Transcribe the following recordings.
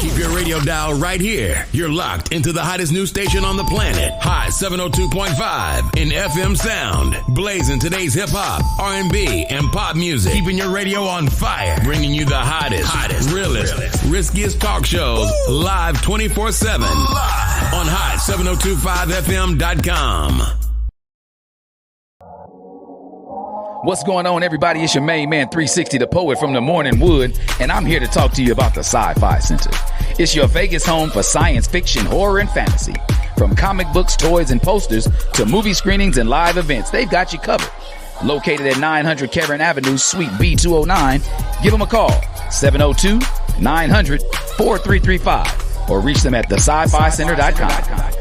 Keep your radio dial right here. You're locked into the hottest news station on the planet. Hot 702.5 in FM sound. Blazing today's hip hop, R&B, and pop music. Keeping your radio on fire. Bringing you the hottest, realest, riskiest talk shows live 24/7 on hot7025fm.com. What's going on, everybody? It's your main man, 360, the poet from the Morning Wood, and I'm here to talk to you about the Sci-Fi Center. It's your Vegas home for science fiction, horror, and fantasy. From comic books, toys, and posters to movie screenings and live events, they've got you covered. Located at 900 Cameron Avenue, Suite B209, give them a call, 702-900-4335, or reach them at thescificenter.com.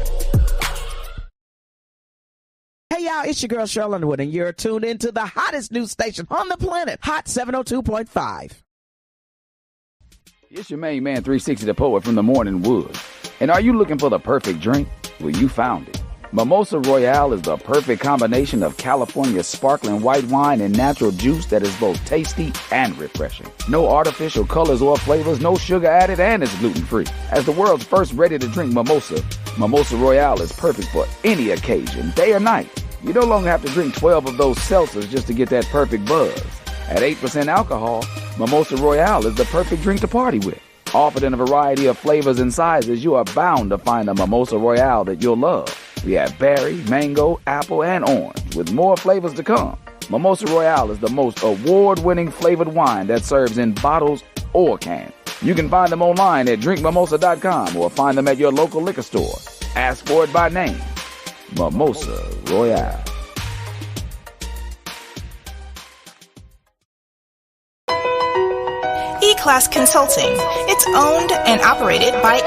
Hey y'all, it's your girl Cheryl Underwood, and you're tuned into the hottest news station on the planet, Hot 702.5. It's your main man, 360, the poet from the Morning Wood. And are you looking for the perfect drink? Well, you found it. Mimosa Royale is the perfect combination of California's sparkling white wine and natural juice that is both tasty and refreshing. No artificial colors or flavors, no sugar added, and it's gluten-free. As the world's first ready-to-drink mimosa, Mimosa Royale is perfect for any occasion, day or night. You no longer have to drink 12 of those seltzers just to get that perfect buzz. At 8% alcohol, Mimosa Royale is the perfect drink to party with. Offered in a variety of flavors and sizes, you are bound to find a Mimosa Royale that you'll love. We have berry, mango, apple, and orange, with more flavors to come. Mimosa Royale is the most award-winning flavored wine that serves in bottles or cans. You can find them online at drinkmimosa.com or find them at your local liquor store. Ask for it by name. Mimosa Royale. E-Class Consulting. It's owned and operated by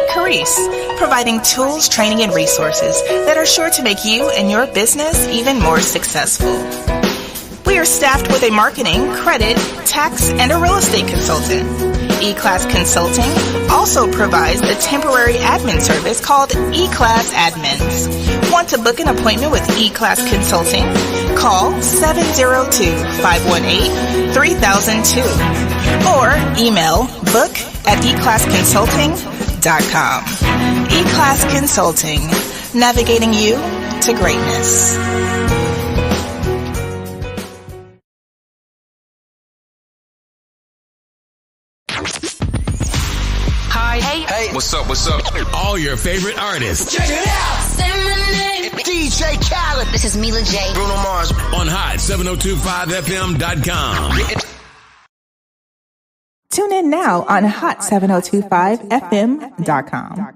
Carice, providing tools, training, and resources that are sure to make you and your business even more successful. We are staffed with a marketing, credit, tax, and a real estate consultant. E-Class Consulting also provides a temporary admin service called E-Class Admins. Want to book an appointment with E-Class Consulting? Call 702-518-3002 or email book@eclassconsulting.com. E-Class Consulting, navigating you to greatness. Hey, what's up? All your favorite artists. Check it out. Say my name. DJ Khaled. This is Mila J. Bruno Mars. On hot7025fm.com. Tune in now on hot7025fm.com.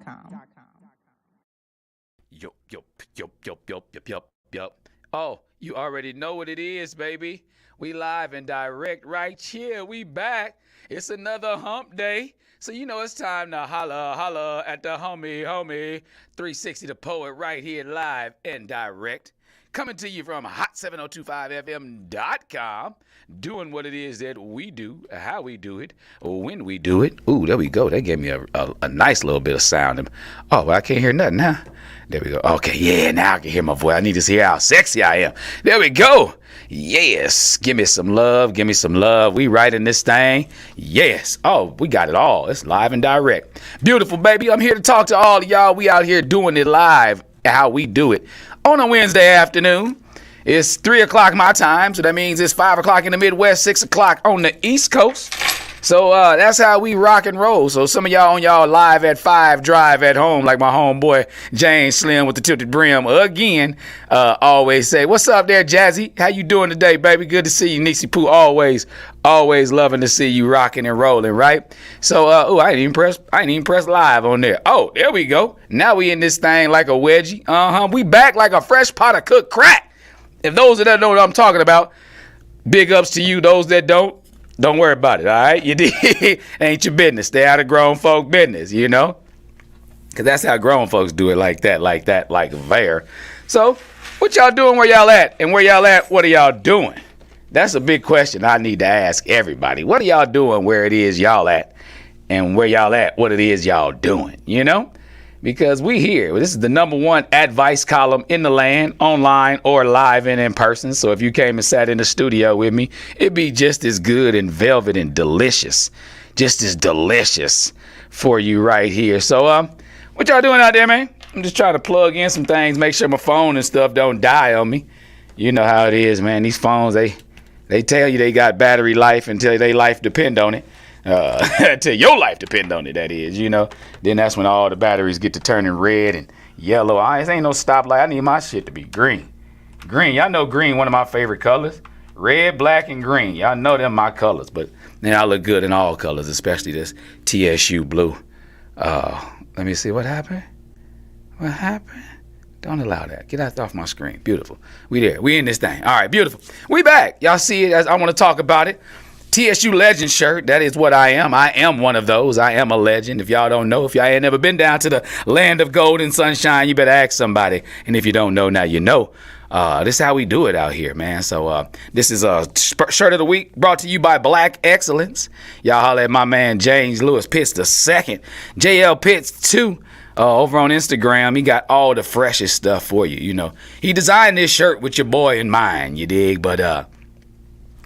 Yup. Oh, you already know what it is, baby. We live and direct right here. We back. It's another hump day. So you know it's time to holla at the homie. 360 the poet right here live and direct. Coming to you from hot7025fm.com. Doing what it is that we do, how we do it, when we do it. Ooh, there we go. That gave me a nice little bit of sound. Oh, well, I can't hear nothing now. There we go. Okay, yeah, now I can hear my voice. I need to hear how sexy I am. There we go. Yes, give me some love. We right in this thing. Yes. Oh, we got it all. It's live and direct. Beautiful, baby. I'm here to talk to all of y'all. We out here doing it live, how we do it on a Wednesday afternoon. It's 3 o'clock my time, so that means it's 5 o'clock in the Midwest, 6 o'clock on the East Coast. So that's how we rock and roll. So some of y'all on y'all live at 5 drive at home, like my homeboy James Slim with the tilted brim again, always say, what's up there, Jazzy? How you doing today, baby? Good to see you, Nixie Pooh. Always loving to see you rocking and rolling, right? So, I ain't even press live on there. Oh, there we go. Now we in this thing like a wedgie. We back like a fresh pot of cooked crack. If those that know what I'm talking about, big ups to you. Those that don't worry about it, all right? You did. Ain't your business. Stay out of grown folk business, you know? Because that's how grown folks do it, like there. So, what y'all doing where y'all at? And where y'all at, what are y'all doing? That's a big question I need to ask everybody. What are y'all doing where it is y'all at? And where y'all at, what it is y'all doing, you know? Because we here. This is the #1 advice column in the land, online or live and in person. So if you came and sat in the studio with me, it'd be just as good and velvet and delicious. Just as delicious for you right here. So, what y'all doing out there, man? I'm just trying to plug in some things, make sure my phone and stuff don't die on me. You know how it is, man. These phones, they tell you they got battery life until their life depend on it. Until your life depend on it, that is, you know. Then that's when all the batteries get to turning red and yellow. This ain't no stoplight. I need my shit to be green. Green, y'all know green, one of my favorite colors. Red, black, and green. Y'all know them my colors, but then I look good in all colors, especially this TSU blue. Let me see what happened. What happened? Don't allow that. Get that off my screen. Beautiful. We there. We in this thing. All right, beautiful. We back. Y'all see it as I want to talk about it. TSU legend shirt. That is what I am. I am one of those. I am a legend. If y'all don't know, if y'all ain't never been down to the land of gold and sunshine, you better ask somebody. And if you don't know, now you know. This is how we do it out here, man. So this is a shirt of the week brought to you by Black Excellence. Y'all holler at my man James Lewis Pitts II, JL Pitts 2. Over on Instagram, he got all the freshest stuff for you. You know, he designed this shirt with your boy in mind. You dig? But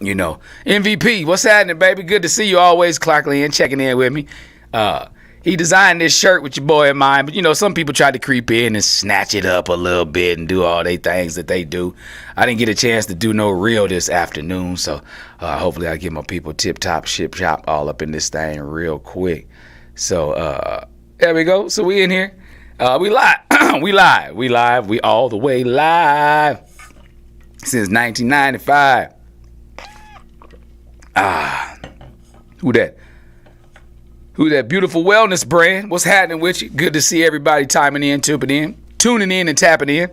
you know, MVP, what's happening, baby? Good to see you always clocking in, checking in with me. He designed this shirt with your boy in mind, but you know, some people try to creep in and snatch it up a little bit and do all they things that they do. I didn't get a chance to do no reel this afternoon, so hopefully I get my people tip top, ship shop all up in this thing real quick. So there we go. So we in here. We live. we live. We all the way live since 1995. Who that? Who that beautiful wellness brand? What's happening with you? Good to see everybody tuning in and tapping in.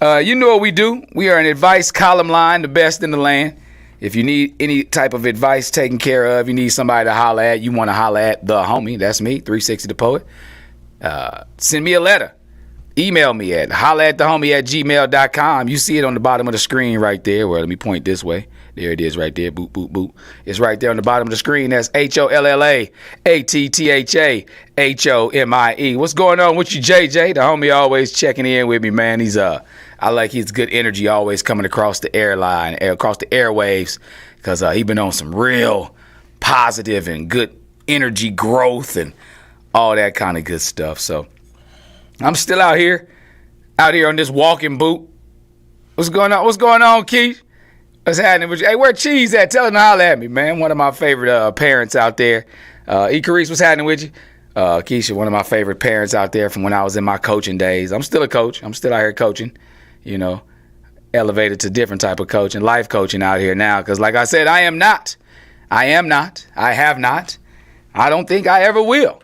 You know what we do. We are an advice column line, the best in the land. If you need any type of advice taken care of, you need somebody to holler at, you want to holler at the homie, that's me, 360 the Poet. Send me a letter. Email me at hollaatthehomie@gmail.com. You see it on the bottom of the screen right there. Well, let me point this way. There it is right there. Boop, boop, boop. It's right there on the bottom of the screen. That's HOLLAATTHAHOMIE. What's going on with you, JJ? The homie always checking in with me, man. He's I like his good energy always coming across the across the airwaves, because he been on some real positive and good energy growth and all that kind of good stuff. So I'm still out here on this walking boot. What's going on? What's going on, Keith? What's happening with you? Hey, where Cheese at? Tell him to holler at me, man. One of my favorite parents out there. Carice, what's happening with you? Keisha, one of my favorite parents out there from when I was in my coaching days. I'm still a coach. I'm still out here coaching, you know, elevated to different type of coaching, life coaching out here now. Because like I said, I have not, I don't think I ever will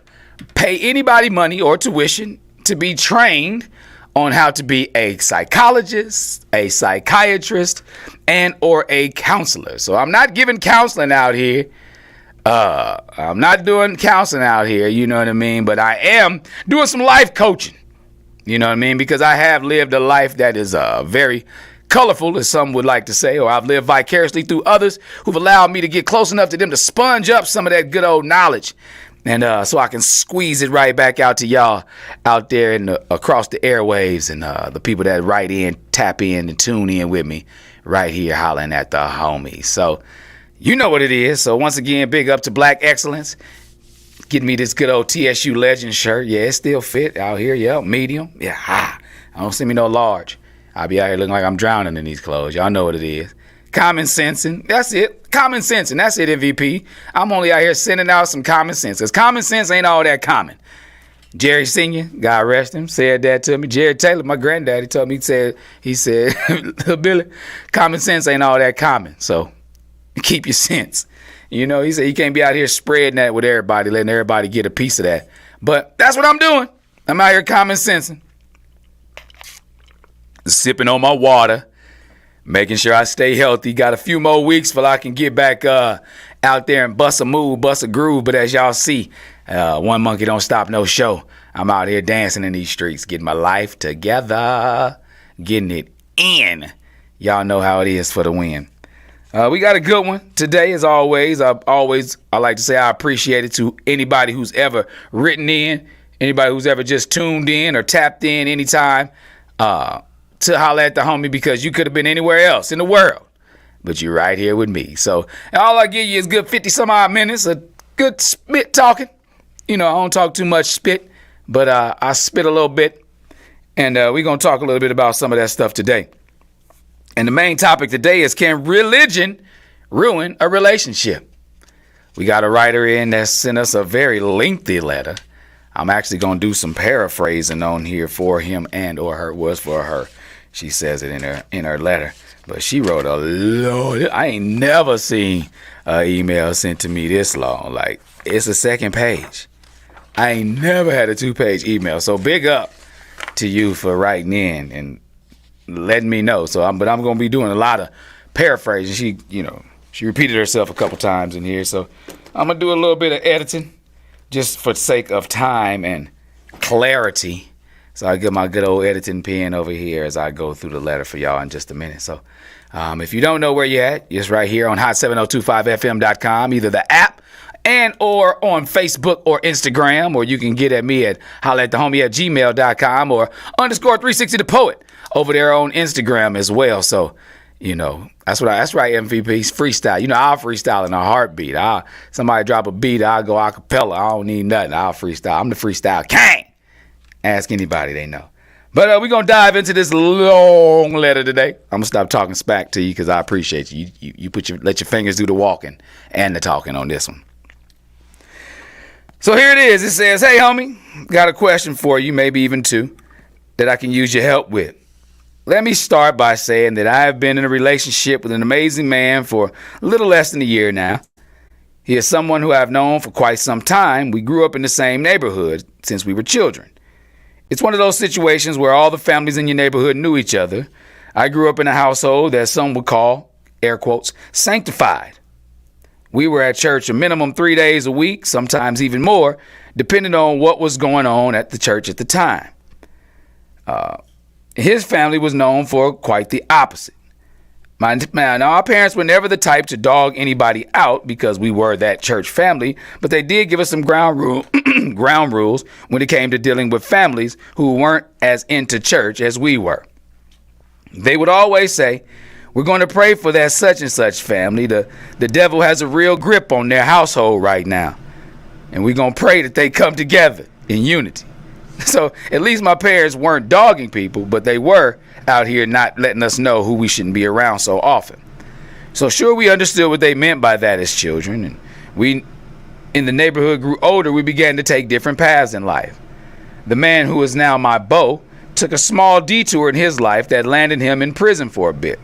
pay anybody money or tuition to be trained on how to be a psychologist, a psychiatrist, and or a counselor. So I'm not giving counseling out here. I'm not doing counseling out here, you know what I mean? But I am doing some life coaching, you know what I mean? Because I have lived a life that is very colorful, as some would like to say, or I've lived vicariously through others who've allowed me to get close enough to them to sponge up some of that good old knowledge. And so I can squeeze it right back out to y'all out there across the airwaves, and the people that write in, tap in, and tune in with me right here hollering at the homie. So you know what it is. So once again, big up to Black Excellence. Getting me this good old TSU legend shirt. Yeah, it still fit out here. Yeah, medium. Yeah, I don't see me no large. I'll be out here looking like I'm drowning in these clothes. Y'all know what it is. Common sensing. That's it. Common sensing. That's it, MVP. I'm only out here sending out some common sense, because common sense ain't all that common. Jerry Sr., God rest him, said that to me. Jerry Taylor, my granddaddy, told me, he said, Billy, common sense ain't all that common. So keep your sense. You know, he said you can't be out here spreading that with everybody, letting everybody get a piece of that. But that's what I'm doing. I'm out here common sensing. Sipping on my water. Making sure I stay healthy. Got a few more weeks till I can get back out there and bust a move, bust a groove. But as y'all see, one monkey don't stop no show. I'm out here dancing in these streets, getting my life together, getting it in. Y'all know how it is for the win. We got a good one today, as always. I like to say I appreciate it to anybody who's ever written in, anybody who's ever just tuned in or tapped in anytime. To holler at the homie, because you could have been anywhere else in the world, but you're right here with me. So all I give you is good 50 some odd minutes of good spit talking, I don't talk too much spit, but I spit a little bit. And we're going to talk a little bit about some of that stuff today. And the main topic today is, can religion ruin a relationship? We got a writer in that sent us a very lengthy letter. I'm actually going to do some paraphrasing on here for him and or her. It was for her. She says it in her letter. But she wrote a lot. I ain't never seen an email sent to me this long. Like, it's a second page. I ain't never had a 2-page email. So big up to you for writing in and letting me know. But I'm going to be doing a lot of paraphrasing. She repeated herself a couple times in here. So I'm going to do a little bit of editing just for the sake of time and clarity. So I get my good old editing pen over here as I go through the letter for y'all in just a minute. So if you don't know where you're at, it's right here on hot7025fm.com, either the app and or on Facebook or Instagram, or you can get at me at hollaatthehomie@gmail.com or _360thepoet over there on Instagram as well. So, that's right, MVP's freestyle. I'll freestyle in a heartbeat. Somebody drop a beat, I'll go a cappella. I don't need nothing. I'll freestyle. I'm the freestyle king. Ask anybody, they know. But we're going to dive into this long letter today. I'm going to stop talking smack to you because I appreciate you. You let your fingers do the walking and the talking on this one. So here it is. It says, hey, homie, got a question for you, maybe even two, that I can use your help with. Let me start by saying that I have been in a relationship with an amazing man for a little less than a year now. He is someone who I've known for quite some time. We grew up in the same neighborhood since we were children. It's one of those situations where all the families in your neighborhood knew each other. I grew up in a household that some would call, air quotes, sanctified. We were at church a minimum 3 days a week, sometimes even more, depending on what was going on at the church at the time. His family was known for quite the opposite. Now, our parents were never the type to dog anybody out because we were that church family, but they did give us some ground rules when it came to dealing with families who weren't as into church as we were. They would always say, we're going to pray for that such and such family. The devil has a real grip on their household right now, and we're going to pray that they come together in unity. So at least my parents weren't dogging people, but they were out here not letting us know who we shouldn't be around so often. So sure, we understood what they meant by that as children, and we in the neighborhood grew older. We began to take different paths in life. The man who is now my beau took a small detour in his life that landed him in prison for a bit.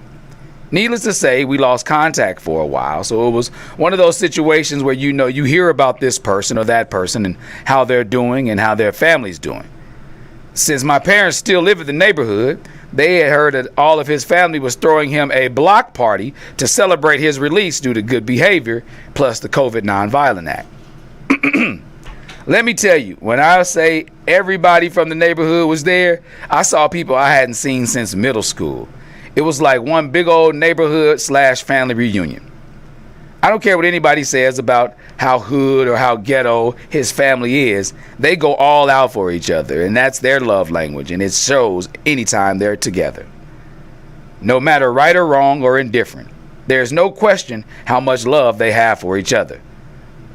Needless to say, we lost contact for a while. So it was one of those situations where you hear about this person or that person and how they're doing and how their family's doing. Since my parents still live in the neighborhood, they had heard that all of his family was throwing him a block party to celebrate his release due to good behavior, plus the COVID Nonviolent Act. Let me tell you, when I say everybody from the neighborhood was there, I saw people I hadn't seen since middle school. It was like one big old neighborhood/family reunion. I don't care what anybody says about how hood or how ghetto his family is. They go all out for each other, and that's their love language, and it shows anytime they're together. No matter right or wrong or indifferent, there's no question how much love they have for each other.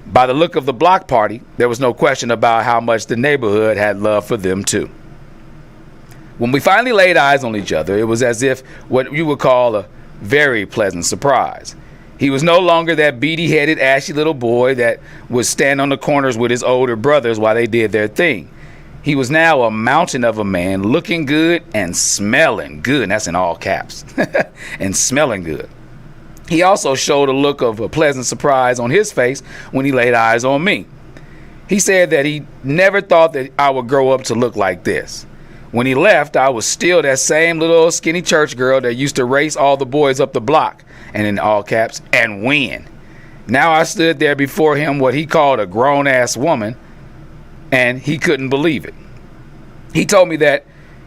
By the look of the block party, there was no question about how much the neighborhood had love for them too. When we finally laid eyes on each other, it was as if what you would call a very pleasant surprise. He was no longer that beady-headed, ashy little boy that would stand on the corners with his older brothers while they did their thing. He was now a mountain of a man, looking good and smelling good. And that's in all caps. And smelling good. He also showed a look of a pleasant surprise on his face when he laid eyes on me. He said that he never thought that I would grow up to look like this. When he left, I was still that same little skinny church girl that used to race all the boys up the block, and in all caps, and win. Now I stood there before him, what he called a grown-ass woman, and he couldn't believe it. He told me that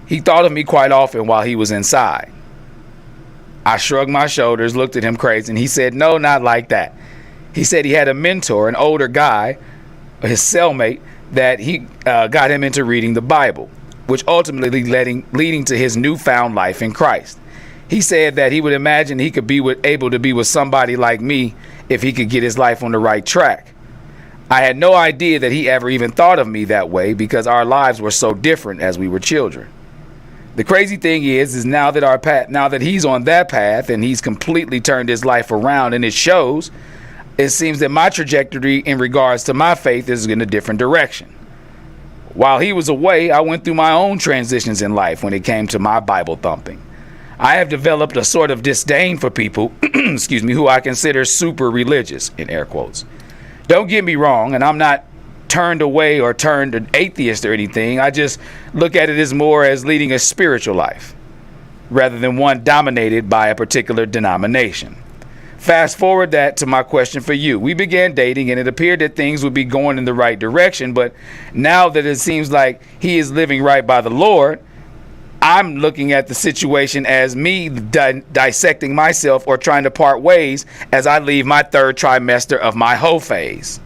he thought of me quite often while he was inside. I shrugged my shoulders, looked at him crazy, and he said, no, not like that. He said he had a mentor, an older guy, his cellmate, that he got him into reading the Bible, which ultimately leading to his newfound life in Christ. He said that he would imagine he could be able to be with somebody like me if he could get his life on the right track. I had no idea that he ever even thought of me that way because our lives were so different as we were children. The crazy thing is now that he's on that path and he's completely turned his life around and it shows, it seems that my trajectory in regards to my faith is in a different direction. While he was away, I went through my own transitions in life when it came to my Bible thumping. I have developed a sort of disdain for people, excuse me, who I consider super religious, in air quotes. Don't get me wrong, and I'm not turned away or turned an atheist or anything. I just look at it as more as leading a spiritual life rather than one dominated by a particular denomination. Fast forward that to my question for you. We began dating and it appeared that things would be going in the right direction, but now that it seems like he is living right by the Lord, I'm looking at the situation as me dissecting myself or trying to part ways as I leave my third trimester of my hoe phase.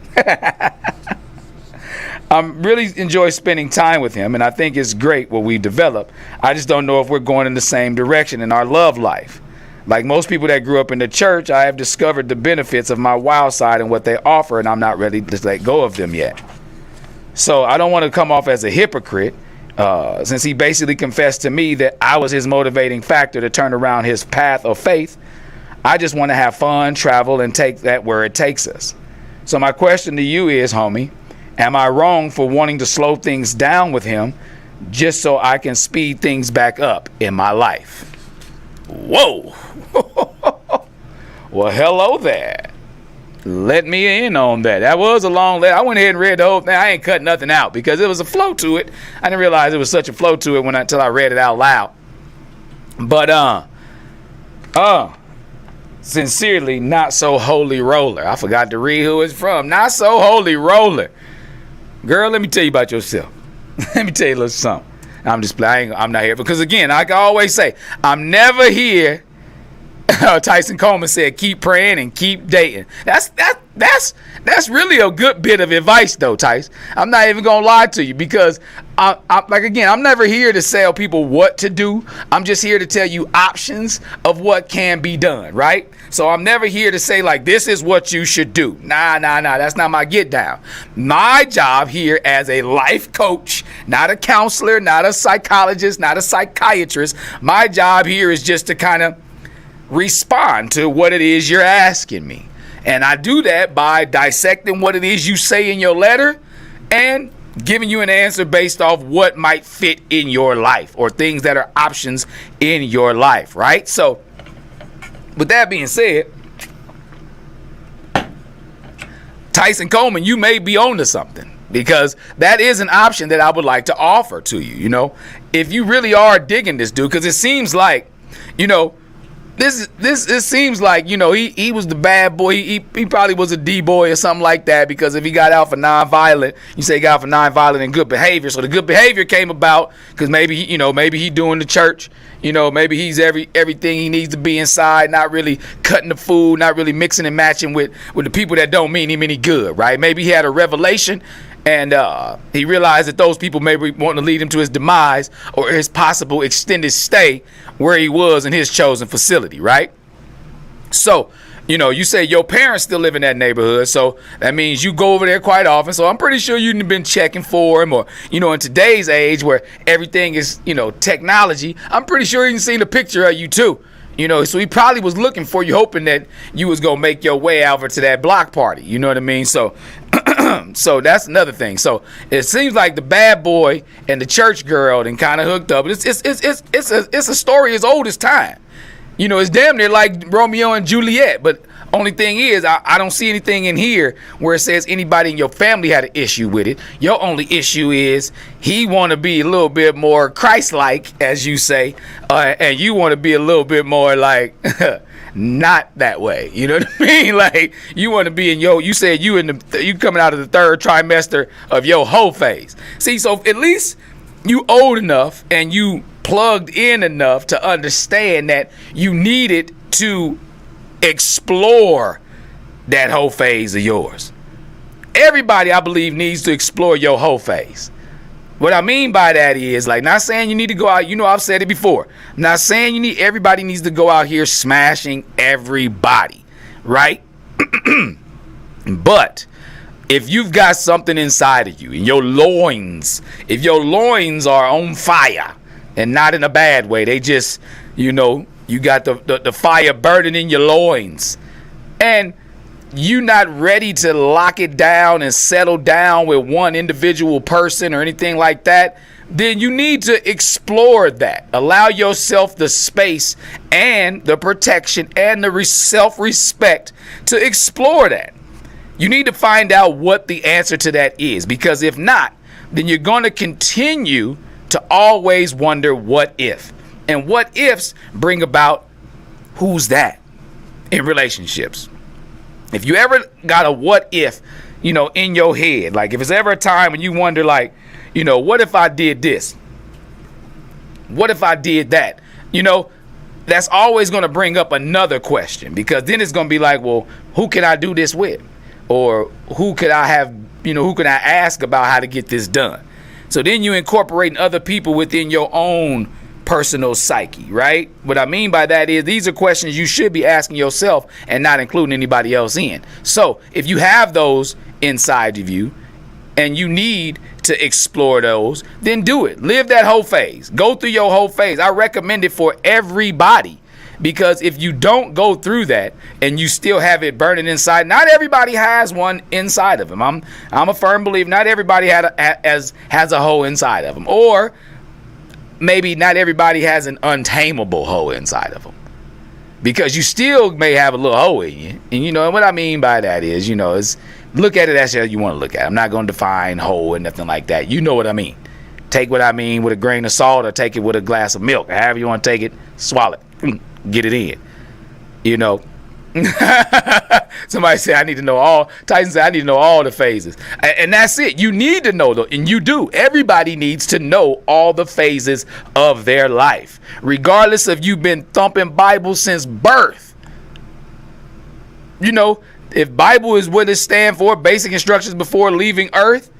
I really enjoy spending time with him, and I think it's great what we develop. I just don't know if we're going in the same direction in our love life. Like most people that grew up in the church, I have discovered the benefits of my wild side and what they offer, and I'm not ready to let go of them yet. So I don't want to come off as a hypocrite, since he basically confessed to me that I was his motivating factor to turn around his path of faith. I just want to have fun, travel, and take that where it takes us. So my question to you is, homie, am I wrong for wanting to slow things down with him just so I can speed things back up in my life? Whoa. Well, hello there. Let me in on that. That was a long letter. I went ahead and read the whole thing. I ain't cut nothing out because it was a flow to it. I didn't realize it was such a flow to it until I read it out loud. But sincerely, Not So Holy Roller. I forgot to read who it's from. Not So Holy Roller. Girl, let me tell you about yourself. Let me tell you a little something. I'm not here because, again, I can always say, I'm never here. Tyson Coleman said, keep praying and keep dating. That's really a good bit of advice, though, Tyson. I'm not even going to lie to you because, I'm never here to tell people what to do. I'm just here to tell you options of what can be done, right? So I'm never here to say, like, this is what you should do. Nah. That's not my get down. My job here as a life coach, not a counselor, not a psychologist, not a psychiatrist. My job here is just to kind of respond to what it is you're asking me. And I do that by dissecting what it is you say in your letter and giving you an answer based off what might fit in your life or things that are options in your life, right? So with that being said, Tyson Coleman, you may be on to something because that is an option that I would like to offer to you. You know, if you really are digging this dude, because it seems like, you know, This seems like, you know, he was the bad boy. He probably was a D-boy or something like that, because if he got out for nonviolent, you say he got out for nonviolent and good behavior. So the good behavior came about because maybe he doing the church. You know, maybe he's everything he needs to be inside, not really cutting the food, not really mixing and matching with the people that don't mean him any good, right? Maybe he had a revelation and he realized that those people maybe want to lead him to his demise or his possible extended stay where he was in his chosen facility, right? So, you know, you say your parents still live in that neighborhood, so that means you go over there quite often. So I'm pretty sure you've been checking for him, or, you know, in today's age where everything is, you know, technology, I'm pretty sure he's seen a picture of you too. You know, so he probably was looking for you, hoping that you was going to make your way over to that block party. You know what I mean? So so that's another thing. So it seems like the bad boy and the church girl then kind of hooked up. It's a story as old as time. You know, it's damn near like Romeo and Juliet. But only thing is, I don't see anything in here where it says anybody in your family had an issue with it. Your only issue is he want to be a little bit more Christ-like, as you say, and you want to be a little bit more like not that way. You know what I mean? Like, you want to be in you said you coming out of the third trimester of your whole phase. See, so at least you old enough and you plugged in enough to understand that you needed to explore that whole phase of yours. Everybody, I believe, needs to explore your whole phase. What I mean by that is, like, not saying you need to go out, you know, I've said it before. I'm not saying everybody needs to go out here smashing everybody, right? But if you've got something inside of you, in your loins, if your loins are on fire, and not in a bad way, they just, you got the fire burning in your loins, and you not ready to lock it down and settle down with one individual person or anything like that, then you need to explore that. Allow yourself the space and the protection and the self-respect to explore that. You need to find out what the answer to that is, because if not, then you're going to continue to always wonder what if. And what ifs bring about who's that in relationships. If you ever got a what if, in your head, like if it's ever a time when you wonder, like, what if I did this? What if I did that? That's always going to bring up another question, because then it's going to be like, well, who can I do this with? Or who could I ask about how to get this done? So then you incorporating other people within your own personal psyche, right? What I mean by that is these are questions you should be asking yourself and not including anybody else in. So if you have those inside of you and you need to explore those, then do it. Live that whole phase. Go through your whole phase. I recommend it for everybody, because if you don't go through that and you still have it burning inside, not everybody has one inside of them. I'm a firm believer not everybody has a hole inside of them, or maybe not everybody has an untamable hole inside of them, because you still may have a little hole in you. And what I mean by that is, is look at it as you want to look at it. I'm not going to define hole and nothing like that. You know what I mean. Take what I mean with a grain of salt, or take it with a glass of milk. However you want to take it, swallow it, get it in. Somebody said I need to know all. Tyson said I need to know all the phases, and that's it. You need to know though, and you do. Everybody needs to know all the phases of their life, regardless of you've been thumping Bible since birth. If Bible is what it stands for, basic instructions before leaving earth,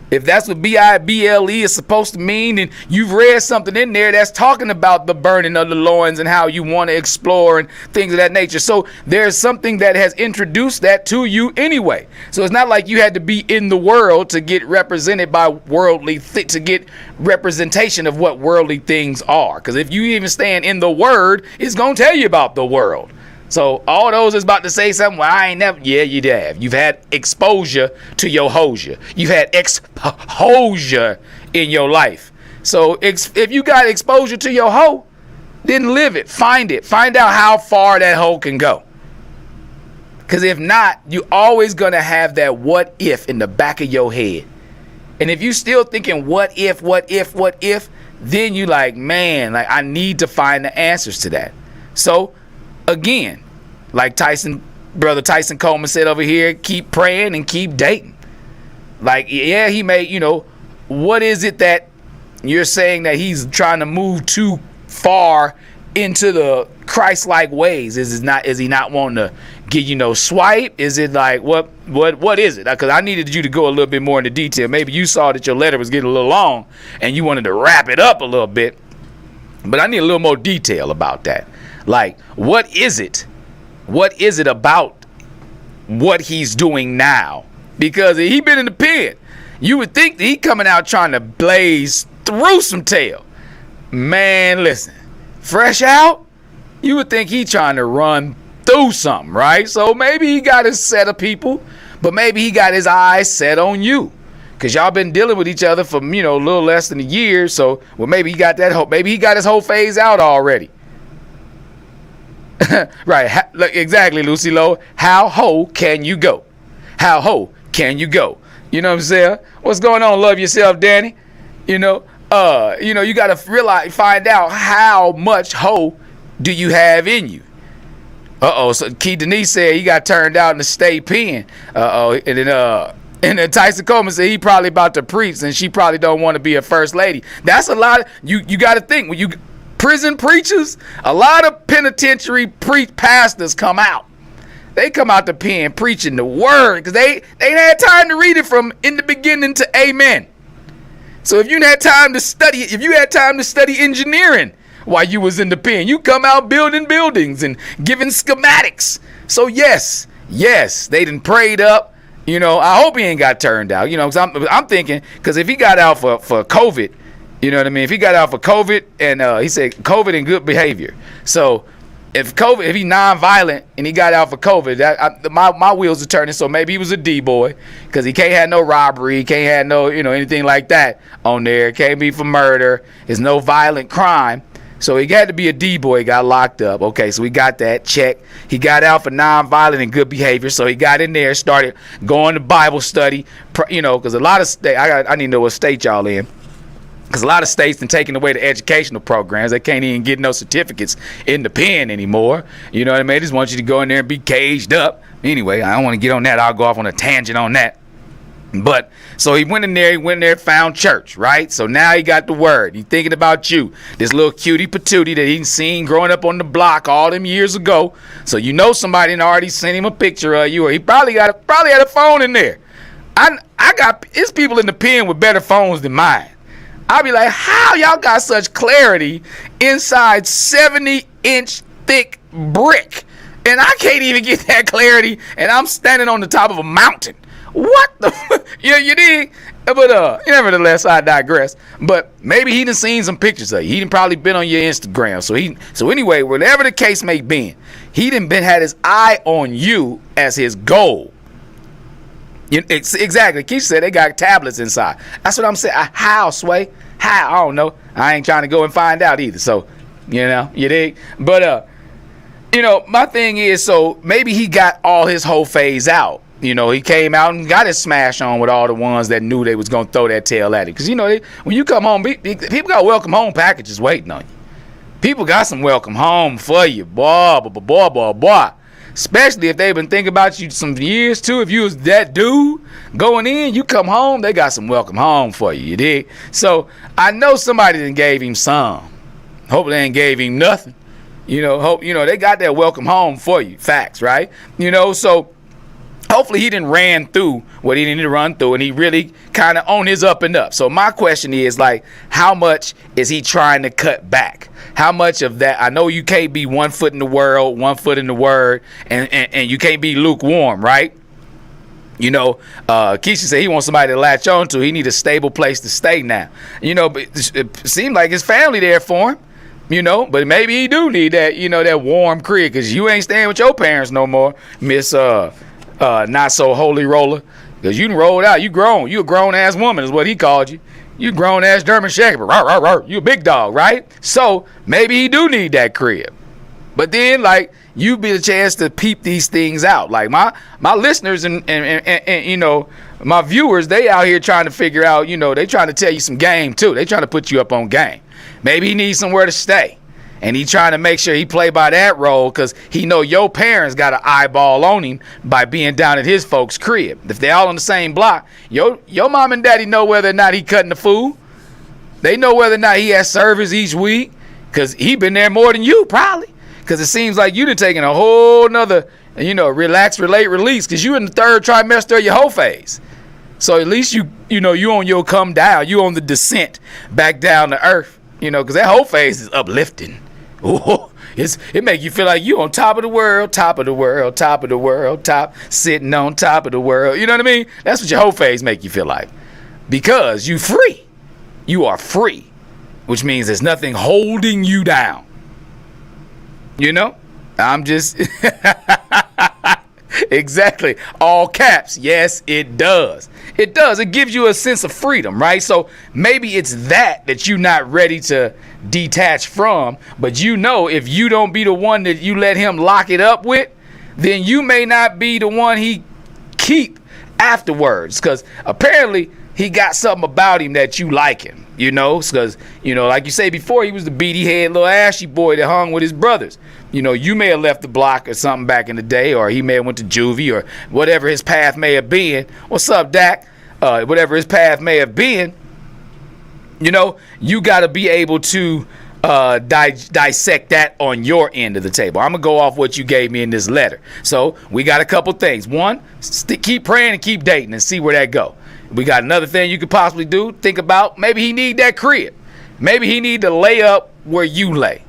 if that's what BIBLE is supposed to mean, and you've read something in there that's talking about the burning of the loins and how you want to explore and things of that nature. So there's something that has introduced that to you anyway. So it's not like you had to be in the world to get represented by worldly to get representation of what worldly things are. Because if you even stand in the word, it's going to tell you about the world. So all those is about to say something. Well, I ain't never. Yeah, you have. You've had exposure to your hosea. You've had exposure in your life. So if you got exposure to your hoe, then live it. Find it. Find out how far that hoe can go. Because if not, you always going to have that what if in the back of your head. And if you still thinking what if, then you like, man, like I need to find the answers to that. So again, like brother Tyson Coleman said over here, keep praying and keep dating. Like, yeah, he may, what is it that you're saying that he's trying to move too far into the Christ-like ways? Is he not wanting to get, swipe? Is it like, what is it? Because I needed you to go a little bit more into detail. Maybe you saw that your letter was getting a little long and you wanted to wrap it up a little bit. But I need a little more detail about that. Like, what is it? What is it about what he's doing now? Because he been in the pen. You would think that he coming out trying to blaze through some tail. Man, listen. Fresh out? You would think he trying to run through something, right? So maybe he got his set of people, but maybe he got his eyes set on you. Because y'all been dealing with each other for, a little less than a year. So, well, maybe he got that whole, maybe he got his whole phase out already. Right. Exactly, Lucy Lowe. How ho can you go? How ho can you go? You know what I'm saying? What's going on? Love yourself, Danny. You got to find out how much ho do you have in you. So Key Denise said he got turned out in the state pen. And then Tyson Coleman said he probably about to preach and she probably don't want to be a first lady. That's a lot of, you got to think, when you prison preachers, a lot of penitentiary pastors come out. They come out the pen preaching the word because they ain't had time to read it from in the beginning to amen. So if you had time to study it, if you had time to study engineering while you was in the pen, you come out building buildings and giving schematics. So yes, they done prayed up You know, I hope he ain't got turned out. You know, cause I'm thinking, because if he got out for COVID, you know what I mean? If he got out for COVID, and he said COVID and good behavior. So if he's non-violent and he got out for COVID, my wheels are turning. So maybe he was a D-boy, because he can't have no robbery, he can't have no, you know, anything like that on there. Can't be for murder. There's no violent crime. So he had to be a D-boy, got locked up. Okay, so we got that, check. He got out for non-violent and good behavior. So he got in there, started going to Bible study, you know, because a lot of states, I need to know what state y'all in. Because a lot of states have taken away the educational programs. They can't even get no certificates in the pen anymore. You know what I mean? They just want you to go in there and be caged up. Anyway, I don't want to get on that. I'll go off on a tangent on that. But so he went in there, found church, right? So now he got the word. He thinking about you, this little cutie patootie that he seen growing up on the block all them years ago. So you know somebody had already sent him a picture of you, or he probably had a phone in there. It's people in the pen with better phones than mine. I'll be like, how y'all got such clarity inside 70-inch thick brick? And I can't even get that clarity, and I'm standing on the top of a mountain. What the you dig? But nevertheless, I digress. But maybe he done seen some pictures of you. He done probably been on your Instagram. So anyway, whatever the case may be, he done had his eye on you as his goal. Exactly. Keisha said they got tablets inside. That's what I'm saying. How, Sway? How? I don't know. I ain't trying to go and find out either. So, you dig? But, my thing is, so maybe he got all his whole phase out. You know, he came out and got his smash on with all the ones that knew they was going to throw that tail at him. Because, when you come home, people got welcome home packages waiting on you. People got some welcome home for you. Boy. Especially if they've been thinking about you some years, too. If you was that dude going in, you come home, they got some welcome home for you, you dig? So, I know somebody done gave him some. Hope they ain't gave him nothing. Hope, they got that welcome home for you. Facts, right? So hopefully he didn't ran through what he needed to run through, and he really kind of on his up and up. So my question is, like, how much is he trying to cut back? How much of that? I know you can't be 1 foot in the world, 1 foot in the word, and you can't be lukewarm, right? Keisha said he wants somebody to latch on to. He need a stable place to stay now. But it seemed like his family there for him. But maybe he do need that, that warm crib, because you ain't staying with your parents no more, Miss not so holy roller, because you done rolled out. You grown. You a grown ass woman is what he called you. You grown ass German Shepherd. You a big dog, right? So maybe he do need that crib. But then, like, you be the chance to peep these things out. Like my listeners and my viewers, they out here trying to figure out. They trying to tell you some game too. They trying to put you up on game. Maybe he needs somewhere to stay. And he trying to make sure he play by that role, because he know your parents got an eyeball on him by being down at his folks' crib. If they all on the same block, your mom and daddy know whether or not he cutting the food. They know whether or not he has service each week, because he been there more than you probably. Because it seems like you done taken a whole nother, relax, relate, release, because you in the 3rd trimester of your whole phase. So at least you on your come down, you on the descent back down to earth, because that whole phase is uplifting. Ooh, it make you feel like you on top of the world, sitting on top of the world. You know what I mean? That's what your whole phase make you feel like. Because you free. You are free. Which means there's nothing holding you down. I'm just... Exactly. All caps. Yes, it does. It does. It gives you a sense of freedom, right? So maybe it's that you're not ready to detach from. But if you don't be the one that you let him lock it up with, then you may not be the one he keep afterwards. Because apparently he got something about him that you like him, because, like you say before, he was the beady head little ashy boy that hung with his brothers. You may have left the block or something back in the day, or he may have went to juvie, or whatever his path may have been. What's up, Dak? Whatever his path may have been, you got to be able to dissect that on your end of the table. I'm going to go off what you gave me in this letter. So we got a couple things. One, keep praying and keep dating and see where that go. We got another thing you could possibly do. Think about maybe he need that crib. Maybe he need to lay up where you lay.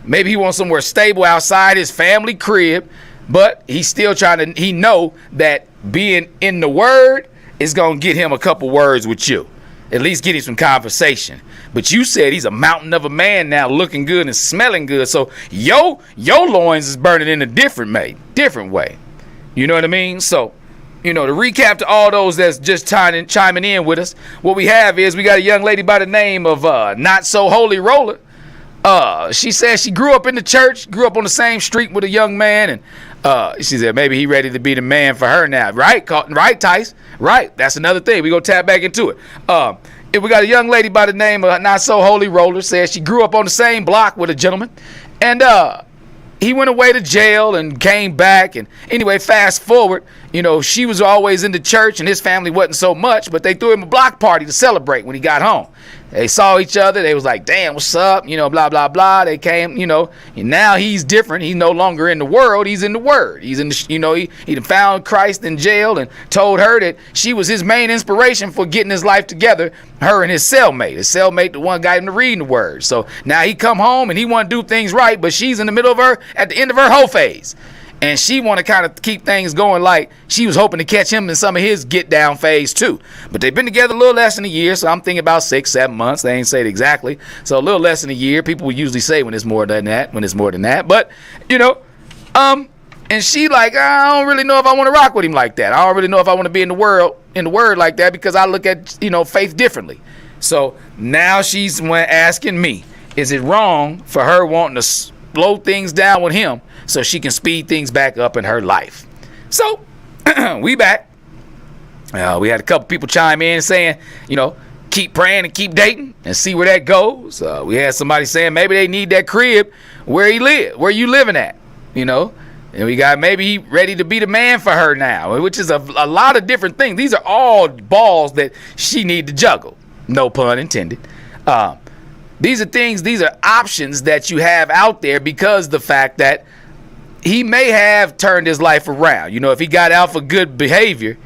Maybe he wants somewhere stable outside his family crib, but he's still trying to, he know that being in the word is going to get him a couple words with you. At least get him some conversation. But you said he's a mountain of a man now, looking good and smelling good. So your loins is burning in a different way. You know what I mean? So, to recap to all those that's just chiming in with us, what we have is we got a young lady by the name of Not So Holy Roller. She says she grew up in the church, grew up on the same street with a young man, and she said maybe he ready to be the man for her now. Right, Tice? Right. That's another thing. We gonna tap back into it. We got a young lady by the name of Not So Holy Roller. Says she grew up on the same block with a gentleman, and he went away to jail and came back. And anyway, fast forward, she was always in the church and his family wasn't so much, but they threw him a block party to celebrate when he got home. They saw each other. They was like, damn, what's up? Blah, blah, blah. They came, and now he's different. He's no longer in the world. He's in the word. He's in the, he found Christ in jail and told her that she was his main inspiration for getting his life together. Her and his cellmate, the one got him to reading the word. So now he come home and he want to do things right, but she's in the middle of at the end of her whole phase. And she want to kind of keep things going like she was hoping to catch him in some of his get down phase too. But they've been together a little less than a year, so I'm thinking about 6-7 months. They ain't say it exactly. So a little less than a year. People will usually say when it's more than that. But, and she like, I don't really know if I want to rock with him like that. I don't really know if I want to be in the word like that because I look at, faith differently. So now she's asking me, is it wrong for her wanting to slow things down with him so she can speed things back up in her life? So we back. We had a couple people chime in saying, keep praying and keep dating and see where that goes. We had somebody saying maybe they need that crib where you living at, And we got maybe he ready to be the man for her now, which is a lot of different things. These are all balls that she need to juggle. No pun intended. These are options that you have out there because the fact that he may have turned his life around. If he got out for good behavior,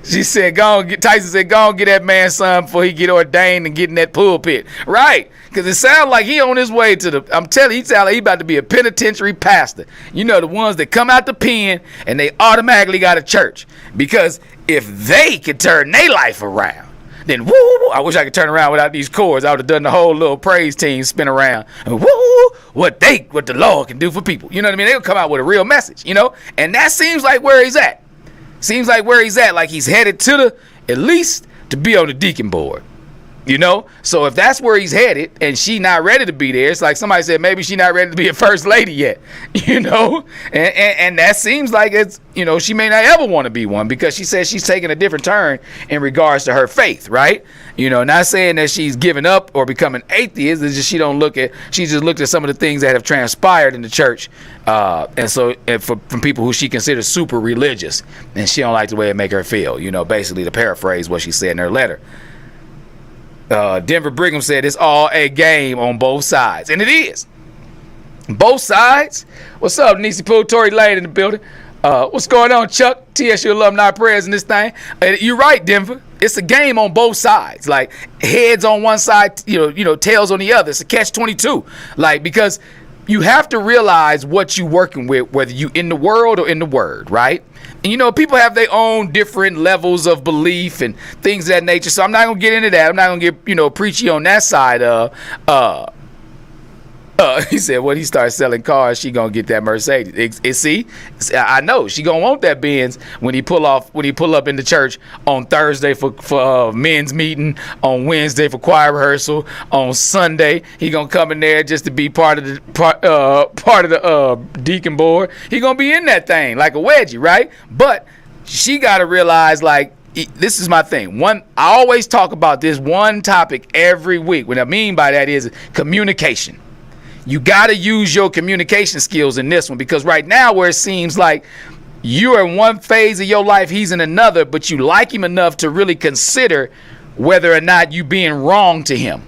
She said, Tyson said, go on get that man son before he get ordained and get in that pulpit. Right. Because it sounds like he on his way to I'm telling you, he sounds like he about to be a penitentiary pastor. The ones that come out the pen and they automatically got a church. Because if they could turn their life around, then woo, I wish I could turn around without these chords. I would have done the whole little praise team spin around. And woo, what the Lord can do for people. You know what I mean? They'll come out with a real message, And that seems like where he's at. Like he's headed to at least to be on the deacon board. So if that's where he's headed and she not ready to be there, it's like somebody said maybe she not ready to be a first lady yet, and that seems like it's, she may not ever want to be one because she says she's taking a different turn in regards to her faith, right? Not saying that she's giving up or becoming atheist. It's just she just looked at some of the things that have transpired in the church, and from people who she considers super religious, and she don't like the way it make her feel, basically to paraphrase what she said in her letter. Denver Brigham said it's all a game on both sides. And it is. Both sides. What's up, Nisi Pool? Tory Lane in the building. What's going on, Chuck? TSU alumni prayers in this thing. You're right, Denver. It's a game on both sides. Like heads on one side, tails on the other. It's a catch-22. Like, because you have to realize what you're working with, whether you in the world or in the word, right? And people have their own different levels of belief and things of that nature. So I'm not gonna get into that. I'm not gonna get preachy on that side. He said when he starts selling cars, she gonna get that Mercedes. See, I know she gonna want that Benz when he pull up in the church on Thursday for men's meeting, on Wednesday for choir rehearsal, on Sunday he gonna come in there just to be part of the deacon board. He gonna be in that thing like a wedgie, right? But she gotta realize, like, this is my thing. I always talk about this one topic every week. What I mean by that is communication. You got to use your communication skills in this one, because right now where it seems like you're in one phase of your life, he's in another, but you like him enough to really consider whether or not you being wrong to him.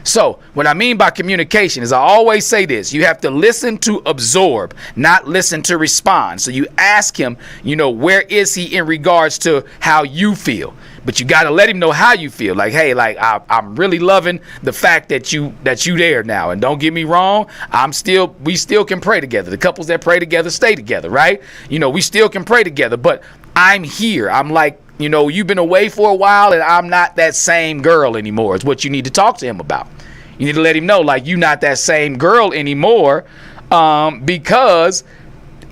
So what I mean by communication is I always say this. You have to listen to absorb, not listen to respond. So you ask him, where is he in regards to how you feel? But you got to let him know how you feel. Like, hey, I'm really loving the fact that you there now. And don't get me wrong, we still can pray together. The couples that pray together stay together, right? We still can pray together. But I'm here. I'm like, you've been away for a while and I'm not that same girl anymore. It's what you need to talk to him about. You need to let him know, like, you're not that same girl anymore, because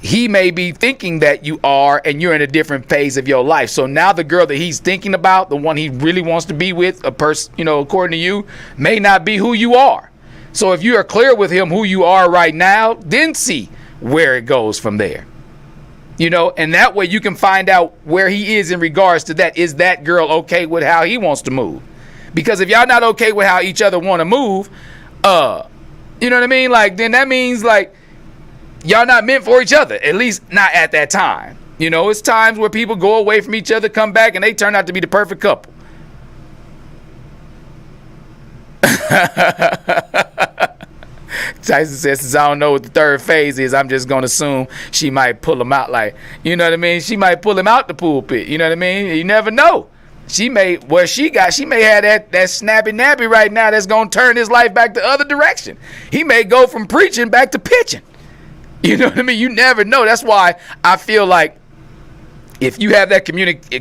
he may be thinking that you are and you're in a different phase of your life. So now the girl that he's thinking about, the one he really wants to be with, a person, according to you, may not be who you are. So if you are clear with him who you are right now, then see where it goes from there. And that way you can find out where he is in regards to that. Is that girl okay with how he wants to move? Because if y'all not okay with how each other want to move, you know what I mean? Like, then that means, like, y'all not meant for each other, at least not at that time. It's times where people go away from each other, come back, and they turn out to be the perfect couple. Tyson says, since I don't know what the third phase is, I'm just going to assume she might pull him out. Like, you know what I mean? She might pull him out the pulpit. You know what I mean? You never know. She may have that snappy nappy right now that's going to turn his life back the other direction. He may go from preaching back to pitching. You know what I mean? You never know. That's why I feel like if you have that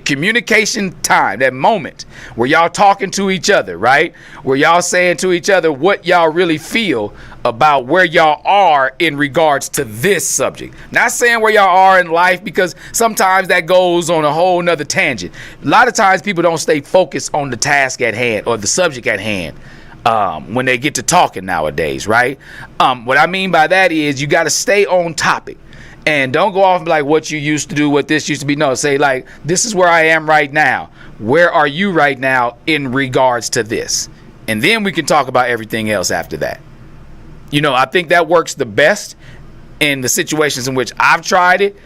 communication time, that moment where y'all talking to each other, right? Where y'all saying to each other what y'all really feel about where y'all are in regards to this subject. Not saying where y'all are in life, because sometimes that goes on a whole nother tangent. A lot of times people don't stay focused on the task at hand or the subject at hand when they get to talking nowadays, right? What I mean by that is you got to stay on topic. And don't go off and be like, what you used to do, what this used to be. No, say, like, this is where I am right now. Where are you right now in regards to this? And then we can talk about everything else after that. I think that works the best in the situations in which I've tried it.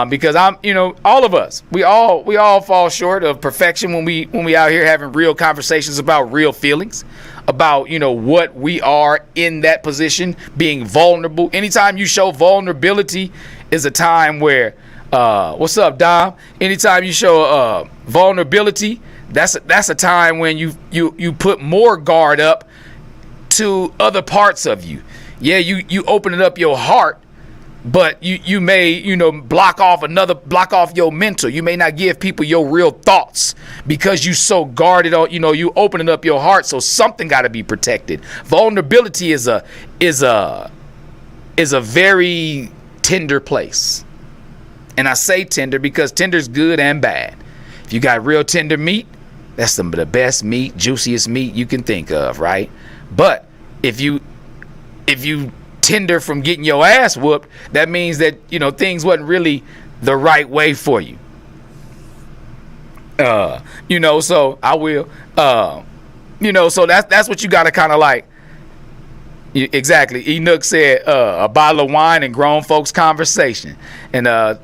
Because all of us, we all fall short of perfection when we out here having real conversations about real feelings, about, what we are in that position, being vulnerable. Anytime you show vulnerability is a time where, what's up, Dom? Anytime you show vulnerability, that's a time when you put more guard up to other parts of you. Yeah, you opening up your heart, but you may, block off your mental. You may not give people your real thoughts because you so guarded on, you opening up your heart. So something got to be protected. Vulnerability is a very tender place. And I say tender because tender's good and bad. If you got real tender meat, that's some of the best meat, juiciest meat you can think of, right? But if you tender from getting your ass whooped, that means that things wasn't really the right way for you. So I will so that's what you got to kind of like. Exactly. Enoch said a bottle of wine and grown folks conversation. And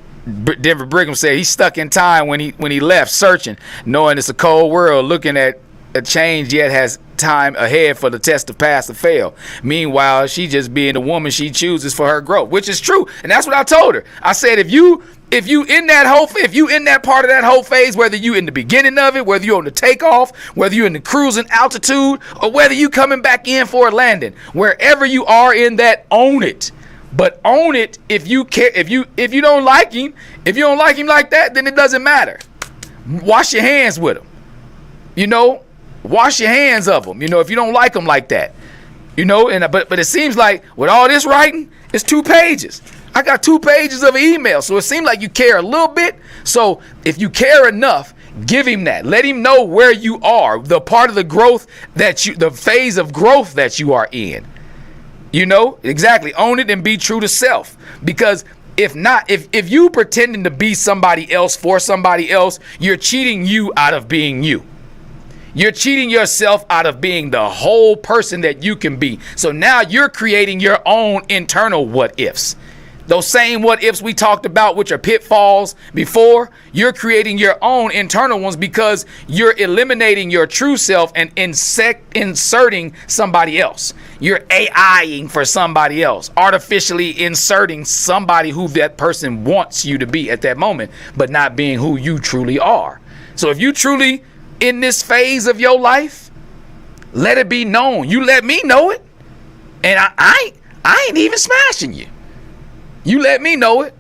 Denver Brigham said he's stuck in time when he left, searching, knowing it's a cold world, looking at a change, yet has time ahead for the test to pass or fail. Meanwhile, she just being the woman she chooses for her growth, which is true. And that's what I told her. I said, if you in that part of that whole phase, whether you in the beginning of it, whether you're on the takeoff, whether you're in the cruising altitude, or whether you coming back in for a landing, wherever you are in that, own it. But own it. If you care, if you don't like him, like that, then it doesn't matter. Wash your hands with him. Wash your hands of them, if you don't like them like that, but it seems like with all this writing, it's 2 pages. I got 2 pages of an email. So it seems like you care a little bit. So if you care enough, give him that. Let him know where you are, the part of the growth the phase of growth that you are in. Exactly. Own it and be true to self. Because if not, if you pretending to be somebody else for somebody else, you're cheating you out of being you. You're cheating yourself out of being the whole person that you can be. So now you're creating your own internal what ifs. Those same what ifs we talked about, which are pitfalls before, you're creating your own internal ones because you're eliminating your true self and inserting somebody else. You're AIing for somebody else, artificially inserting somebody who that person wants you to be at that moment, but not being who you truly are. So if you truly in this phase of your life, let it be known. You let me know it, and I ain't even smashing you. You let me know it.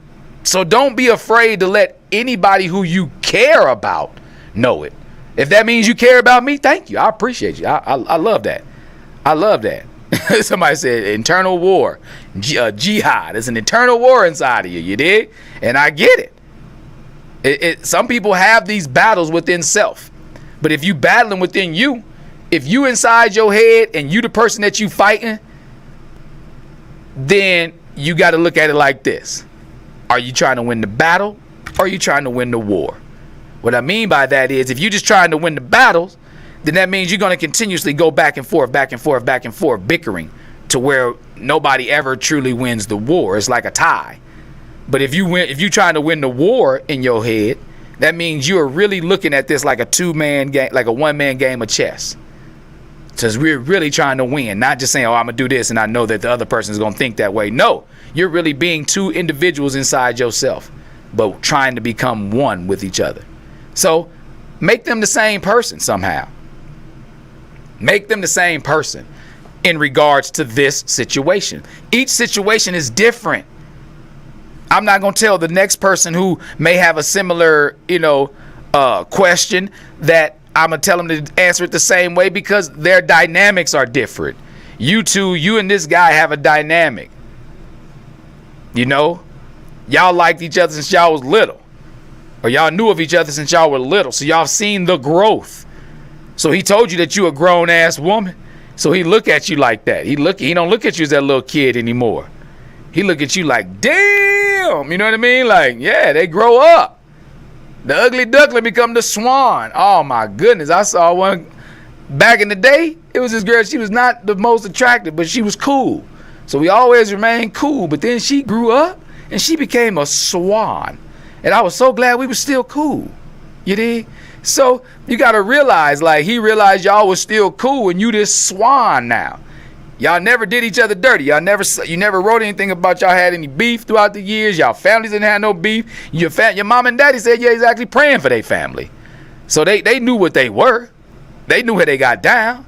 So don't be afraid to let anybody who you care about know it. If that means you care about me, thank you. I appreciate you. I love that. I love that. Somebody said internal war, jihad. It's an internal war inside of you. You dig? And I get it. Some people have these battles within self. But if you battling within you, if you inside your head and you the person that you fighting, then you got to look at it like this. Are you trying to win the battle or are you trying to win the war? What I mean by that is if you're just trying to win the battles, then that means you're going to continuously go back and forth, bickering to where nobody ever truly wins the war. It's like a tie. But if you're trying to win the war in your head, that means you are really looking at this like a two-man game, like a one-man game of chess. Because we're really trying to win, not just saying, oh, I'm going to do this and I know that the other person is going to think that way. No, you're really being two individuals inside yourself, but trying to become one with each other. So make them the same person somehow. Make them the same person in regards to this situation. Each situation is different. I'm not going to tell the next person who may have a similar, question that I'm going to tell them to answer it the same way because their dynamics are different. You and this guy have a dynamic. Y'all liked each other since y'all was little. Or y'all knew of each other since y'all were little. So y'all seen the growth. So he told you that you a grown ass woman. So he look at you like that. He don't look at you as that little kid anymore. He look at you like, damn, you know what I mean? Like, yeah, they grow up. The ugly duckling become the swan. Oh my goodness. I saw one back in the day. It was this girl. She was not the most attractive, but she was cool. So we always remained cool. But then she grew up and she became a swan. And I was so glad we were still cool. You dig? So you got to realize, like, he realized y'all was still cool and you this swan now. Y'all never did each other dirty. You never wrote anything about y'all had any beef throughout the years. Y'all families didn't have no beef. Your mom and daddy said you're exactly praying for their family. So they knew what they were. They knew how they got down.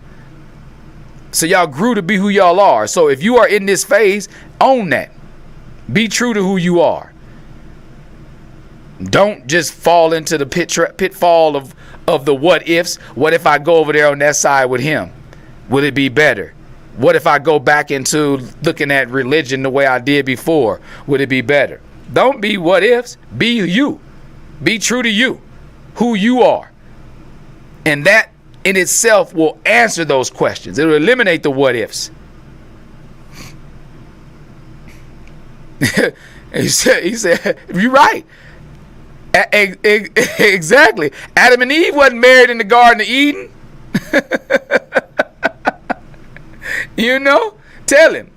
So y'all grew to be who y'all are. So if you are in this phase, own that. Be true to who you are. Don't just fall into the pitfall of the what ifs. What if I go over there on that side with him? Will it be better? What if I go back into looking at religion the way I did before? Would it be better? Don't be what ifs. Be you. Be true to you, who you are. And that in itself will answer those questions. It will eliminate the what ifs. he said, you're right. Exactly. Adam and Eve wasn't married in the Garden of Eden. Tell him.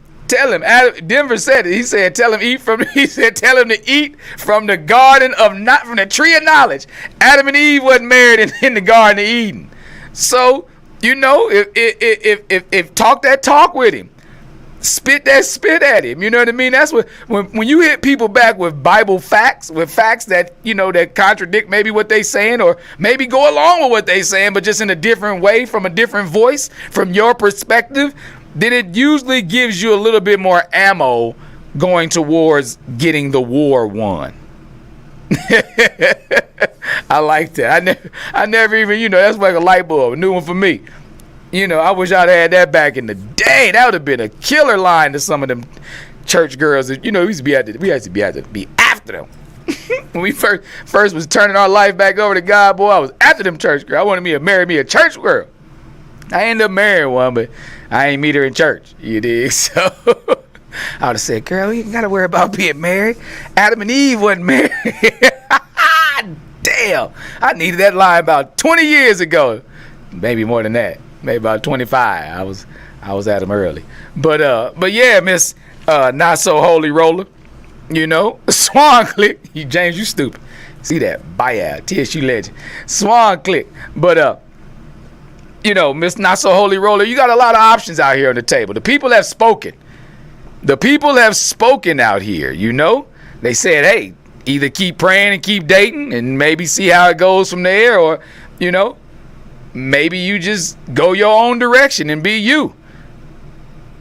Adam, Denver said it. He said, tell him to eat from the garden of not from the tree of knowledge. Adam and Eve wasn't married in the Garden of Eden. So, if talk that talk with him. Spit at him. You know what I mean? That's what when you hit people back with Bible facts, with facts that that contradict maybe what they saying, or maybe go along with what they saying, but just in a different way, from a different voice, from your perspective, then it usually gives you a little bit more ammo going towards getting the war won. I like that. I never even, that's like a light bulb, a new one for me. I wish I'd had that back in the day. That would have been a killer line to some of them church girls. We used to be after them. When we first was turning our life back over to God, boy, I was after them church girls. I wanted me to marry me a church girl. I ended up marrying one, but I ain't meet her in church. You dig? So I would have said, girl, you ain't got to worry about being married. Adam and Eve wasn't married. Damn. I needed that line about 20 years ago. Maybe more than that. Maybe about 25. I was at him early. But yeah, Miss Not So Holy Roller. You know, Swan click. James, you stupid. See that? Bye, TSU legend. Swan click. But you know, Miss Not So Holy Roller, you got a lot of options out here on the table. The people have spoken. The people have spoken out here, you know. They said, hey, either keep praying and keep dating and maybe see how it goes from there, or, you know, maybe you just go your own direction and be you.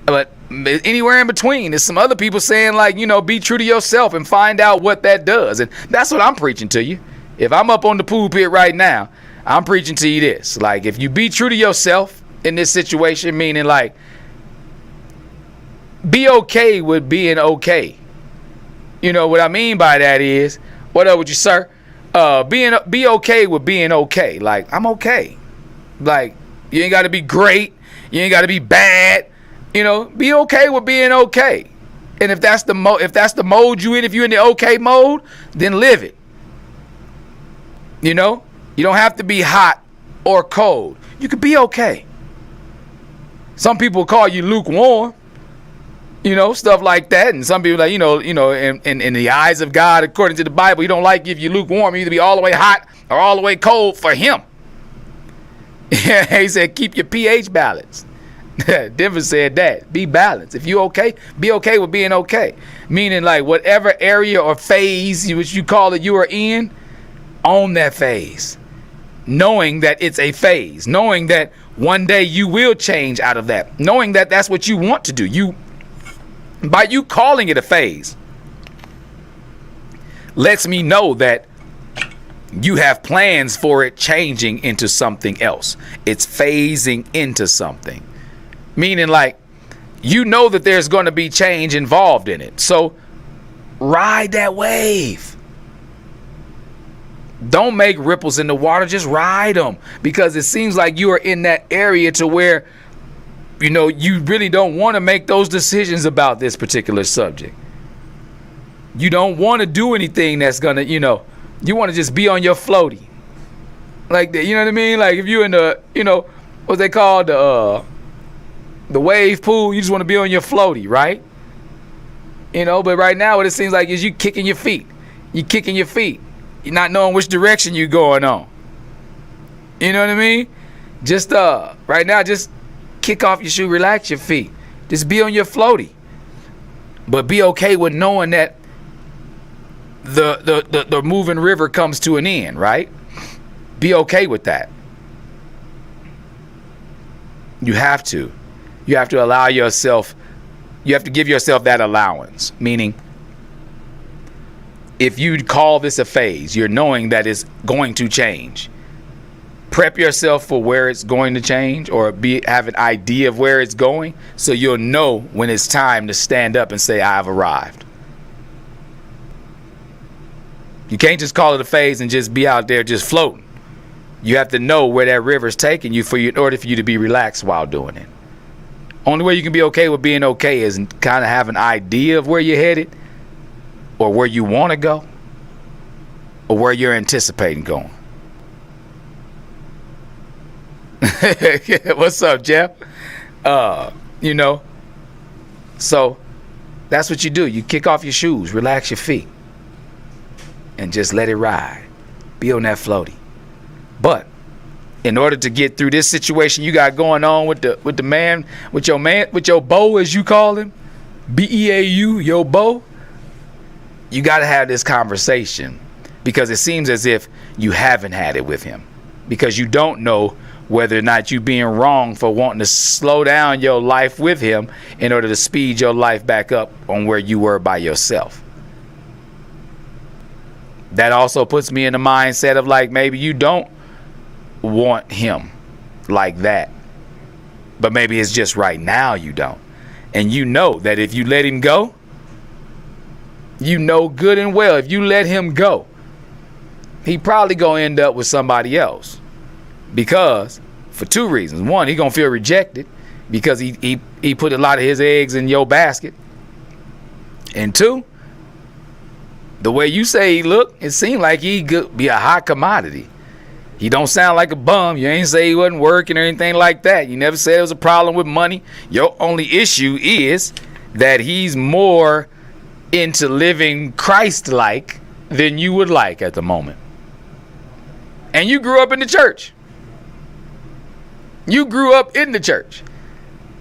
But anywhere in between, there's some other people saying, like, you know, be true to yourself and find out what that does. And that's what I'm preaching to you. If I'm up on the pulpit right now, I'm preaching to you this. Like, if you be true to yourself in this situation, meaning, like, be okay with being okay. You know what I mean by that is, what up with you, sir? Be okay with being okay. Like, I'm okay. Like, you ain't got to be great. You ain't got to be bad. You know, be okay with being okay. And if that's the mode you in, if you're in the okay mode, then live it. You know, you don't have to be hot or cold. You could be okay. Some people call you lukewarm. You know, stuff like that. And some people, like, you know, in the eyes of God, according to the Bible, he don't like if you're lukewarm. You either be all the way hot or all the way cold for him. He said, keep your pH balanced. Denver said that. Be balanced. If you okay, be okay with being okay. Meaning, like, whatever area or phase, which you call it, you are in, own that phase. Knowing that it's a phase. Knowing that one day you will change out of that. Knowing that that's what you want to do. By you calling it a phase, lets me know that you have plans for it changing into something else. It's phasing into something. Meaning, like, you know that there's going to be change involved in it. So ride that wave. Don't make ripples in the water. Just ride them. Because it seems like you are in that area to where, you know, you really don't want to make those decisions about this particular subject. You don't want to do anything that's going to, you know, you want to just be on your floaty. Like, you know what I mean? Like, if you're in the, you know, what they call the wave pool, you just want to be on your floaty, right? You know, but right now what it seems like is you kicking your feet. You kicking your feet. You're not knowing which direction you're going on. You know what I mean? Just right now, just kick off your shoe, relax your feet. Just be on your floaty. But be okay with knowing that the moving river comes to an end, right? Be okay with that. You have to. You have to allow yourself, you have to give yourself that allowance. Meaning, if you call this a phase, you're knowing that it's going to change. Prep yourself for where it's going to change, or have an idea of where it's going, so you'll know when it's time to stand up and say, I've arrived. You can't just call it a phase and just be out there just floating. You have to know where that river's taking you in order for you to be relaxed while doing it. Only way you can be okay with being okay is kind of have an idea of where you're headed, or where you want to go, or where you're anticipating going. What's up, Jeff? You know, so that's what you do. You kick off your shoes, relax your feet, and just let it ride. Be on that floaty. But in order to get through this situation you got going on with your beau, as you call him, B-E-A-U, your beau, you got to have this conversation, because it seems as if you haven't had it with him, because you don't know whether or not you being wrong for wanting to slow down your life with him in order to speed your life back up on where you were by yourself. That also puts me in the mindset of, like, maybe you don't want him like that, but maybe it's just right now you don't. And you know that if you let him go, you know good and well, if you let him go, he probably gonna end up with somebody else. Because, for two reasons. One, he gonna feel rejected because he put a lot of his eggs in your basket. And two, the way you say he look, it seemed like he could be a hot commodity. He don't sound like a bum. You ain't say he wasn't working or anything like that. You never said it was a problem with money. Your only issue is that he's more into living Christ-like than you would like at the moment. And you grew up in the church. You grew up in the church.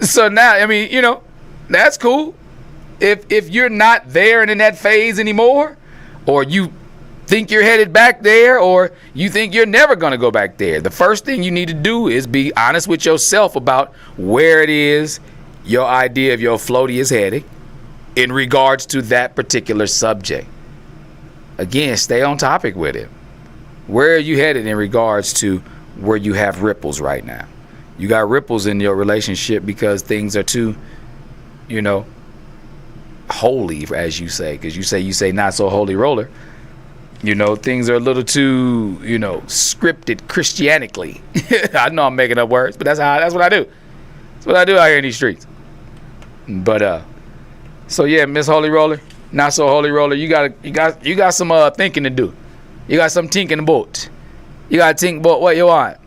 So now, I mean, you know, that's cool. If you're not there and in that phase anymore, or you think you're headed back there, or you think you're never going to go back there, the first thing you need to do is be honest with yourself about where it is your idea of your floaty is heading in regards to that particular subject. Again, stay on topic with it. Where are you headed in regards to where you have ripples right now? You got ripples in your relationship because things are too, you know, holy, as you say, because you say not so holy roller. You know, things are a little too, you know, scripted Christianically. I know I'm making up words, but that's what I do. That's what I do out here in these streets. But so yeah, Miss Holy Roller, not so holy roller, you got some thinking to do. You got some thinking about. You got to think about what you want.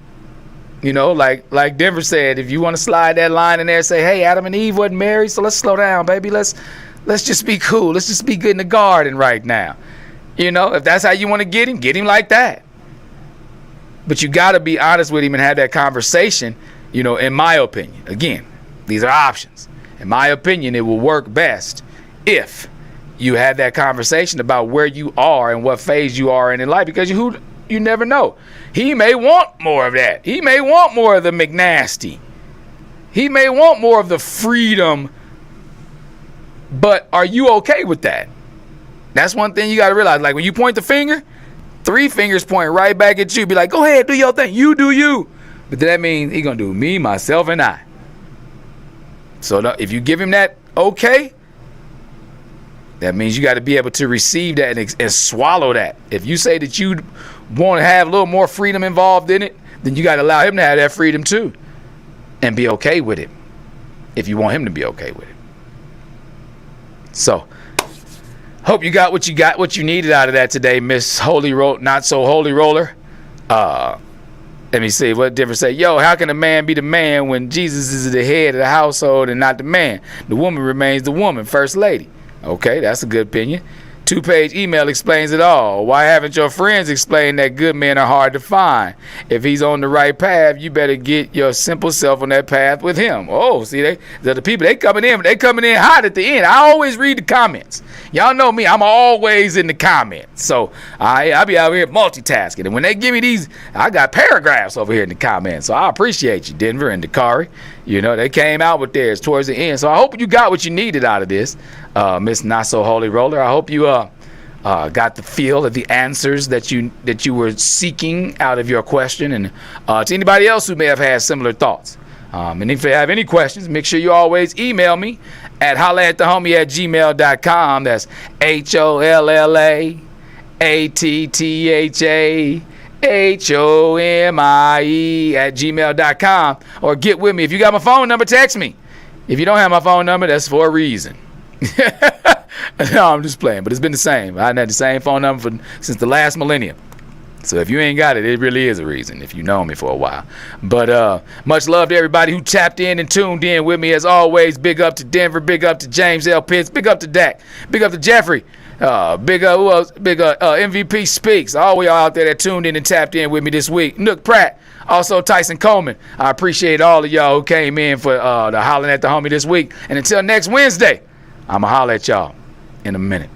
You know, like Denver said, if you want to slide that line in there and say, hey, Adam and Eve wasn't married, so let's slow down, baby. Let's just be cool. Let's just be good in the garden right now. You know, if that's how you want to get him like that. But you got to be honest with him and have that conversation, you know, in my opinion. Again, these are options. In my opinion, it will work best if you have that conversation about where you are and what phase you are in life, because you never know. He may want more of that. He may want more of the McNasty. He may want more of the freedom. But are you okay with that? That's one thing you got to realize. Like when you point the finger, 3 fingers point right back at you. Be like, go ahead, do your thing. You do you. But that means he's going to do me, myself, and I. So if you give him that okay, that means you got to be able to receive that and swallow that. If you say that you want to have a little more freedom involved in it, then you got to allow him to have that freedom too. And be okay with it. If you want him to be okay with it. So, hope you got what you needed out of that today, Miss Not So Holy Roller. Let me see what difference say. Yo, how can a man be the man when Jesus is the head of the household and not the man? The woman remains the woman, first lady. Okay, that's a good opinion. 2-page email explains it all. Why haven't your friends explained that good men are hard to find? If he's on the right path, you better get your simple self on that path with him. Oh, see, the people, they coming in hot at the end. I always read the comments. Y'all know me, I'm always in the comments. So I be out here multitasking. And when they give me these, I got paragraphs over here in the comments. So I appreciate you, Denver and Dakari. You know, they came out with theirs towards the end. So I hope you got what you needed out of this, Miss Not So Holy Roller. I hope you got the feel of the answers that you were seeking out of your question. And to anybody else who may have had similar thoughts. And if you have any questions, make sure you always email me at hollaattthehomie@gmail.com. That's HOLLAATTHAHOMIE@gmail.com. Or get with me. If you got my phone number, text me. If you don't have my phone number, that's for a reason. No, I'm just playing, but it's been the same. I had the same phone number since the last millennium. So if you ain't got it, it really is a reason if you know me for a while. But much love to everybody who tapped in and tuned in with me. As always, big up to Denver, big up to James L. Pitts, big up to Dak, big up to Jeffrey, big up, who else? Big MVP Speaks. All y'all out there that tuned in and tapped in with me this week. Nook Pratt, also Tyson Coleman. I appreciate all of y'all who came in for the Hollering at the Homie this week. And until next Wednesday, I'ma holler at y'all in a minute.